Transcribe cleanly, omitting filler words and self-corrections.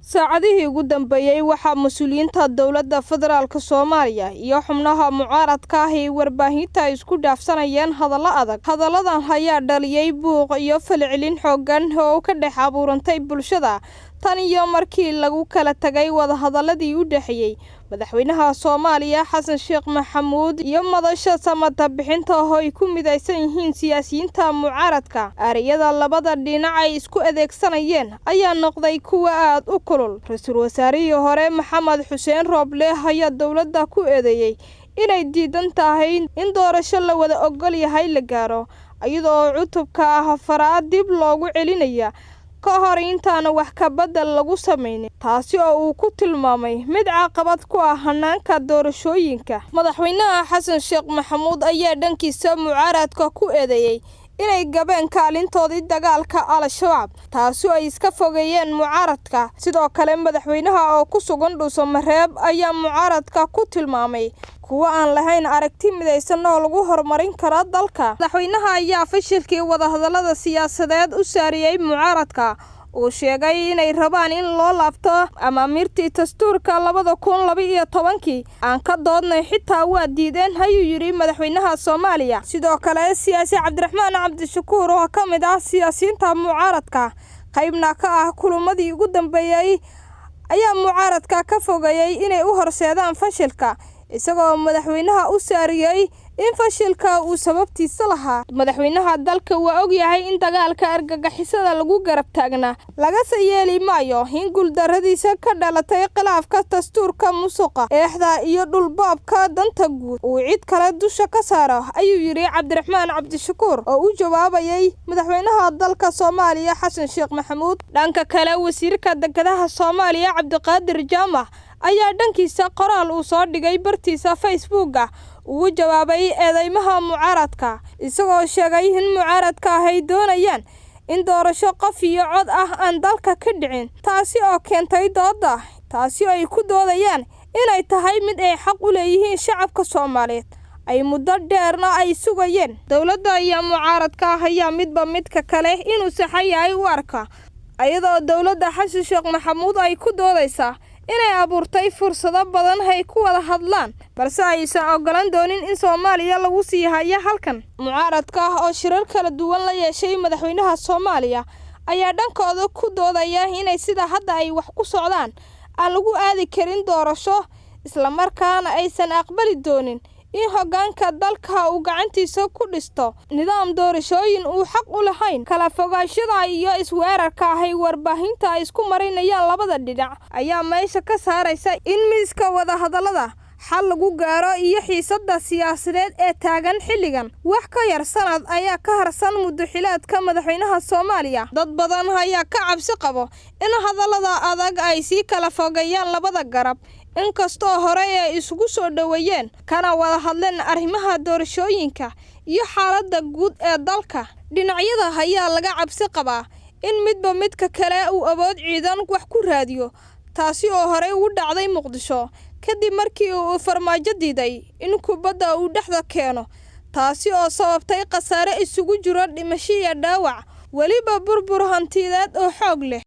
saacadihii ugu dambeeyay waxaa mas'uuliyiinta dowladda federaalka Soomaaliya iyo xubnaha mucaaradka ah ay warbaahinta isku dhaafsanayeen hadallo adag. Hadalladan ayaa dhaliyay buuq iyo falcelin xooggan oo ka dhex abuurantay bulshada tan iyo markii lagu kala tagay wadahadaladii u dhaxeeyay madaxweynaha Soomaaliya Xasan Sheekh Maxamuud iyo madasha samata bixinta oo ay ku midaysan yihiin siyaasiyiinta mucaaradka. Ariyada labada dhinac ay isku adeegsanayeen ayaa noqday kuwa aad u kulul. Ra'iisul wasaarihii hore Maxamed Xuseen Rooble ayaa dowladda ku eedeeyay inay diidan tahay in doorasho la wada ogol yahay la gaaro, iyadoo cutubka afraad dib loogu celinaya ka hor intaan wax ka bedel lagu sameeynin, taasi oo uu ku tilmaamay mid caqabad ku ah hanaanka doorashooyinka. Madaxweynaha Xasan Sheekh Maxamuud ayaa dhankiisa mucaaradka ku eedeeyay inay gabeen kaalintoodii dagaalka Al-Shabaab, taasi oo ay iska fogeeyeen mucaaradka. Sidoo kale madaxweynaha oo ku sugan Dhuusamareeb ayaa mucaaradka ku tilmaamay kuwa aan lahayn aragti midaysan oo lagu horumarin karo dalka. Madaxweynaha ayaa fashilkii wadahadalada siyaasadeed u saariyay mucaaradka uu sheegay inay rabaan in loo laabto amaamirtii dastuurka 2012 aan ka doodnay xitaa waa diideen ayuu yiri madaxweynaha Soomaaliya. Sidoo kale siyaasi Cabdiraxmaan Cabdishakuur oo ka mid ah siyaasiyiinta mucaaradka qaybna ka ah kulamadii ugu dambeeyay ayaa mucaaradka ka fogeeyay inay u horseedaan fashilka, isagoo madaxweynaha u saariyay in fashilka uu sababtiisa lahaa. Madaxweynaha dalka waa og yahay in dagaalka argagixisada lagu garab taagnaa laga yeeli maayo in guuldaradiisa ka dhalatay khilaafka dastuurka, musuqa, eexda iyo dhulbaabka danta guud uu cid kale dusha ka saaro, ayuu yiri Cabdiraxmaan Cabdishakuur oo u jawaabayay madaxweynaha dalka Soomaaliya Xasan Sheekh Maxamuud. Dhanka kale wasiirka dekedaha Soomaaliya Cabdiqaadir Jaamac ayaa dhankiisa qoraal uu soo dhigay bartiisa Facebook ugu jawaabay eedeymaha mucaaradka, isagoo sheegay in mucaaradka ay doonayaan in doorasho qof iyo cod ah aan dalka ka dhicin, taasi oo keentay dooda, taasi oo ay ku doodayaan inay tahay mid ay xaq u leeyihiin shacabka Soomaaliyeed ay muddo dheerna ay sugayeen. Dowladda iyo mucaaradka ayaa midba midka kale inuu saxayahay u arka, iyadoo dowladda Xasan Sheekh Maxamuud ay ku doodaysaa inay abuurtay fursado badan ay ku wada hadlaan, balse aysan ogolaan doonin in Soomaaliya lagu sii hayo halkan. Mucaaradka oo shirar kala duwan la yeeshay madaxweynaha Soomaaliya ayaa dhankooda ku doodaya inay sida hadda ay wax ku socdaan aan lagu aadi karin doorasho, isla markaana aysan aqbali doonin in hoggaanka dalka uu gacantiisa ku dhisto nidaam doorashooyin uu xaq u lahayn. Kala fogaashada iyo isweerarka ay warbaahinta isku marinayaan labada dhinac ayaa meesha ka saaraysa in miiska wadahadalada xal lagu gaaro iyo xiisadda siyaasadeed ee taagan xilligan. Wax ka yar sanad ayaa ka harsan muddaxileedka madaxweynaha Soomaaliya. Dad badan ayaa ka cabsi qabo in hadallada adag ay sii kala fogeeyaan labada garab, inkastoo hore ay isugu soo dhaweeyeen kana wada hadleen arrimaha doorashooyinka iyo xaaladda guud ee dalka. Dhinacyada ayaa laga cabsi qabaa in midba midka kale uu awood ciidan wax ku raadiyo, taasi oo hore ugu dhacday Muqdisho kadib markii uu Farmaajo diiday in kubadda uu dhexda keeno, taasi oo sababtay khasaare isugu jiro dhimasho iyo dhaawac, weliba burbur hantiyadeed oo xoog leh.